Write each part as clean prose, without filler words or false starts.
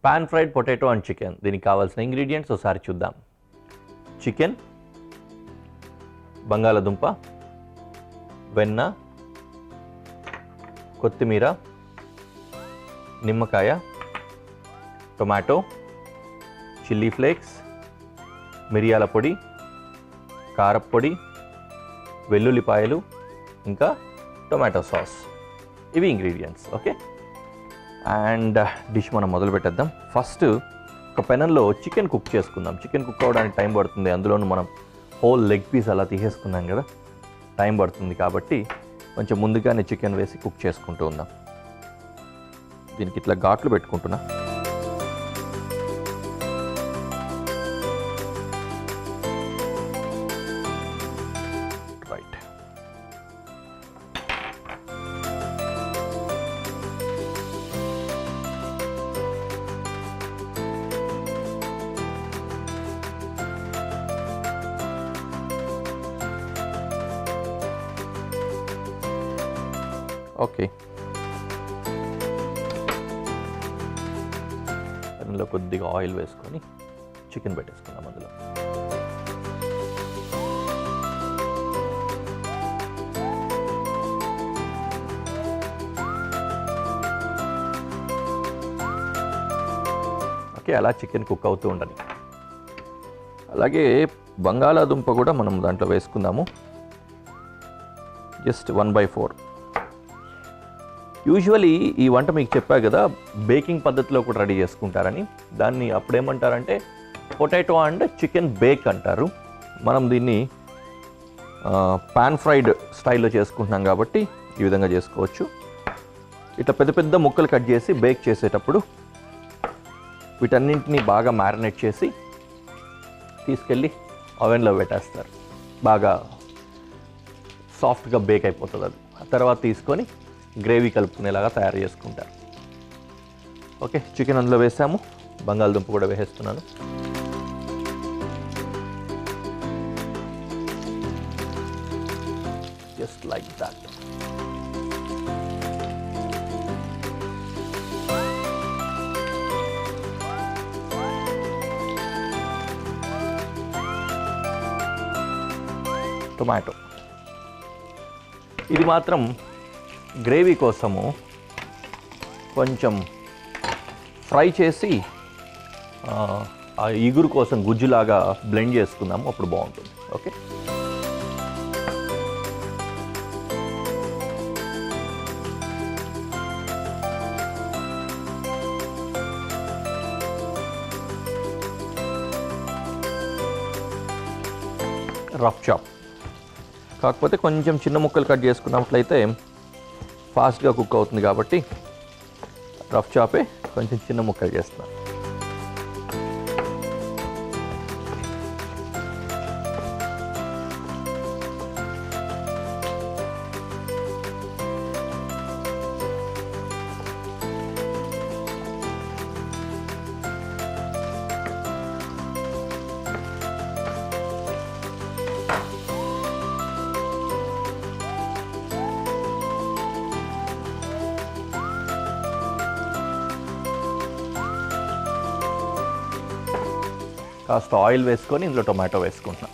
Pan fried potato and chicken. దీనికి కావాల్సిన ingredients ఒకసారి చూద్దాం. చికెన్, బంగాళదుంప, వెన్న, కొత్తిమీర, నిమ్మకాయ, టొమాటో, చిల్లీ ఫ్లేక్స్, మిరియాల పొడి, కారప్పొడి, వెల్లుల్లిపాయలు, ఇంకా టొమాటో సాస్. ఇవి ఇంగ్రీడియంట్స్. ఓకే, అండ్ డిష్ మనం మొదలు పెట్టేద్దాం. ఫస్ట్ ఒక పెనంలో చికెన్ కుక్ చేసుకుందాం. చికెన్ కుక్ అవ్వడానికి టైం పడుతుంది. అందులోనూ మనం హోల్ లెగ్ పీస్ అలా తీసేసుకున్నాం కదా, టైం పడుతుంది. కాబట్టి కొంచెం ముందుగానే చికెన్ వేసి కుక్ చేసుకుంటూ ఉందాం. దీనికి ఇట్లా ఘాట్లు పెట్టుకుంటున్నా. Right, okay. అందులో కొద్దిగా ఆయిల్ వేసుకొని చికెన్ పెట్టేసుకుందాం అందులో. ఓకే, అలా చికెన్ కుక్ అవుతూ ఉండాలి. అలాగే బంగాళాదుంప కూడా మనం దాంట్లో వేసుకుందాము. జస్ట్ 1/4. యూజువలీ ఈ వంట మీకు చెప్పా కదా, బేకింగ్ పద్ధతిలో కూడా రెడీ చేసుకుంటారని. దాన్ని అప్పుడేమంటారంటే పొటాటో అండ్ చికెన్ బేక్ అంటారు. మనం దీన్ని పాన్ ఫ్రైడ్ స్టైల్లో చేసుకుంటున్నాం కాబట్టి ఈ విధంగా చేసుకోవచ్చు. ఇట్లా పెద్ద పెద్ద ముక్కలు కట్ చేసి బేక్ చేసేటప్పుడు వీటన్నింటినీ బాగా మ్యారినేట్ చేసి తీసుకెళ్ళి ఓవెన్లో పెట్టేస్తారు. బాగా సాఫ్ట్గా బేక్ అయిపోతుంది అది. ఆ తర్వాత తీసుకొని గ్రేవీ కలుపుకునేలాగా తయారు చేసుకుంటారు. ఓకే, చికెన్ అందులో వేసాము. బంగాళదుంప కూడా వేసేస్తున్నాను. Just like that. టొమాటో, ఇది మాత్రం గ్రేవీ కోసము కొంచెం ఫ్రై చేసి ఆ ఇగురు కోసం గుజ్జులాగా బ్లెండ్ చేసుకుందాము, అప్పుడు బాగుంటుంది. Okay, rough chop. కాకపోతే కొంచెం చిన్న ముక్కలు కట్ చేసుకున్నట్లయితే ఫాస్ట్గా కుక్ అవుతుంది కాబట్టి రఫ్ చాపే కొంచెం చిన్న ముక్కలు చేస్తున్నాను. కాస్త ఆయిల్ వేసుకొని ఇందులో టొమాటో వేసుకుంటున్నాం.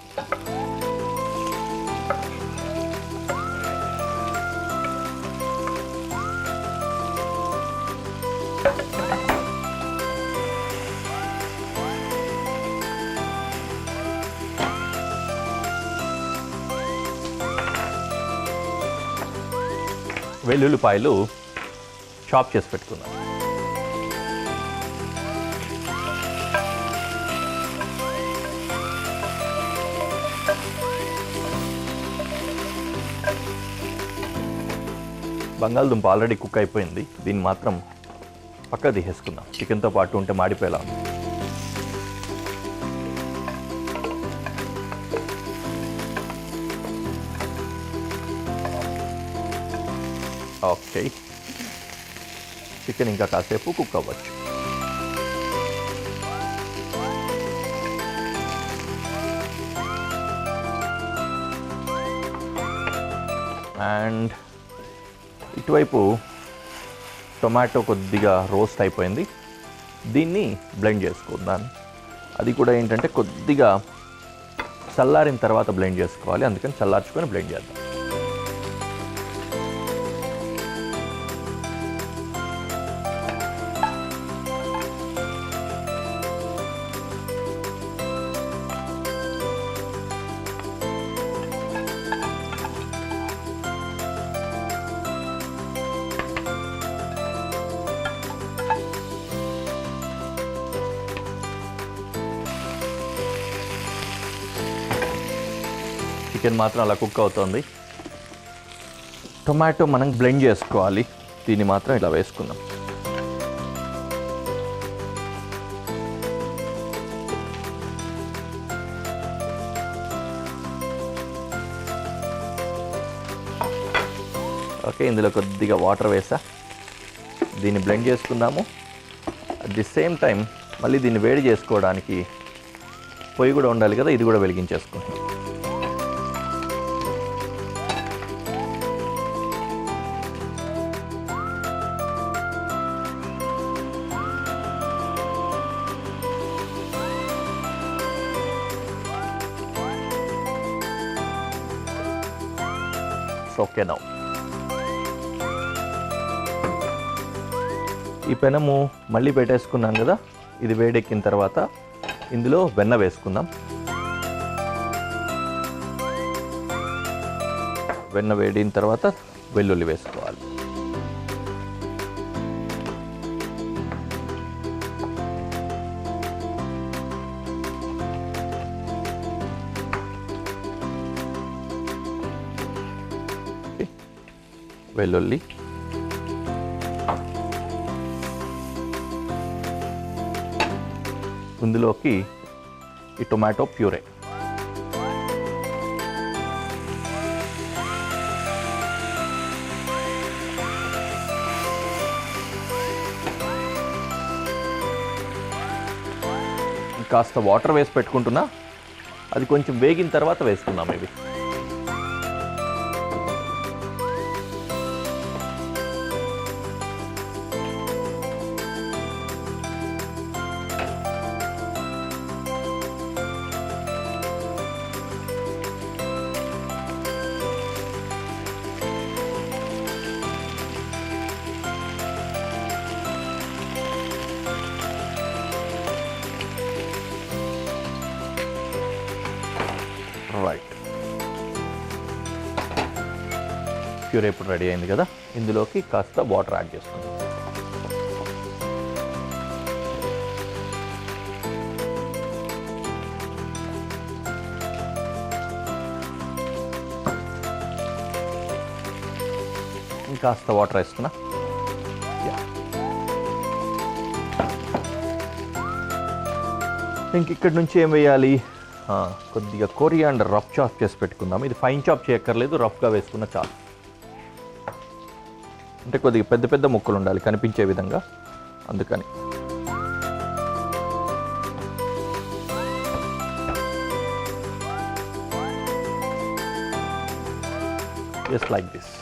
వెల్లుల్లిపాయలు చాప్ చేసి పెట్టుకున్నాం. బంగాళదుంప ఆల్రెడీ కుక్ అయిపోయింది. దీన్ని మాత్రం పక్క తీసేసుకుందాం. చికెన్తో పాటు ఉంటే మాడిపోయేలా. ఓకే, చికెన్ ఇంకా కాసేపు కుక్ అవ్వచ్చు. అండ్ ఇటువైపు టొమాటో కొద్దిగా రోస్ట్ అయిపోయింది. దీన్ని బ్లెండ్ చేసుకుందాం. అది కూడా ఏంటంటే కొద్దిగా చల్లారిన తర్వాత బ్లెండ్ చేసుకోవాలి, అందుకని చల్లార్చుకొని బ్లెండ్ చేద్దాం. చికెన్ మాత్రం అలా కుక్ అవుతుంది. టొమాటో మనం బ్లెండ్ చేసుకోవాలి, దీన్ని మాత్రం ఇలా వేసుకుందాం. ఓకే, ఇందులో కొద్దిగా వాటర్ వేసా, దీన్ని బ్లెండ్ చేసుకుందాము. అట్ ది సేమ్ టైం మళ్ళీ దీన్ని వేడి చేసుకోవడానికి పొయ్యి కూడా ఉండాలి కదా, ఇది కూడా వెలిగించేసుకుంటాం. ఓకే, నౌ ఈ పెనము మళ్ళీ పెట్టేసుకున్నాం కదా, ఇది వేడెక్కిన తర్వాత ఇందులో వెన్న వేసుకుందాం. వెన్న వేడిన తర్వాత వెల్లుల్లి వేసుకోవాలి. వెల్లుల్లి, ఇందులోకి ఈ టొమాటో ప్యూరే, కాస్త వాటర్ వేసి పెట్టుకుంటున్నా, అది కొంచెం వేగిన తర్వాత వేసుకుందాం. ఇవి రైట్. ప్యూర్ ఇప్పుడు రెడీ అయింది కదా, ఇందులోకి కాస్త వాటర్ యాడ్ చేసుకుందాం. కాస్త వాటర్ వేసుకున్నా. ఇంక ఇక్కడి నుంచి ఏం వేయాలి, కొద్దిగా కొరియాండర్ రఫ్ చాప్ చేసి పెట్టుకుందాం. ఇది ఫైన్ చాప్ చేయక్కర్లేదు, రఫ్గా వేసుకున్న చాలు. అంటే కొద్దిగా పెద్ద పెద్ద ముక్కలు ఉండాలి కనిపించే విధంగా, అందుకని. Just like this.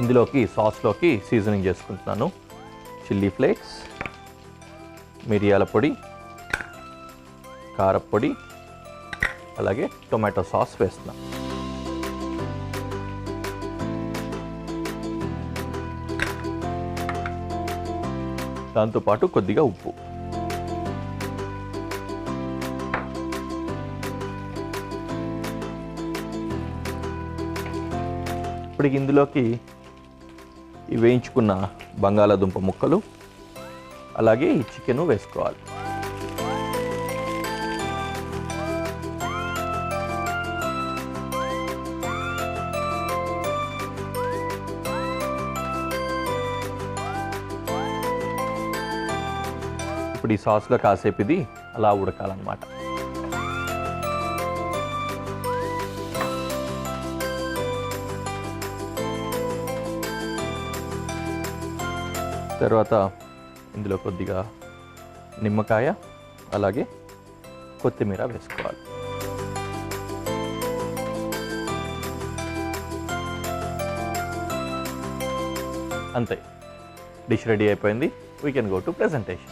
ఇందులోకి సాస్లోకి సీజనింగ్ చేసుకుంటున్నాను. చిల్లీ ఫ్లేక్స్, మిరియాల పొడి, కారపొడి, అలాగే టొమాటో సాస్ వేస్తున్నాం. దాంతోపాటు కొద్దిగా ఉప్పు. ఇప్పుడు ఇందులోకి ఈ వేయించుకున్న బంగాళాదుంప ముక్కలు, అలాగే ఈ చికెను వేసుకోవాలి. ఇప్పుడు ఈ సాస్లో కాసేపు ఇది అలా ఉడకాలన్నమాట. తర్వాత ఇందులో కొద్దిగా నిమ్మకాయ, అలాగే కొత్తిమీర వేసుకోవాలి. అంతే, డిష్ రెడీ అయిపోయింది. We can go to presentation.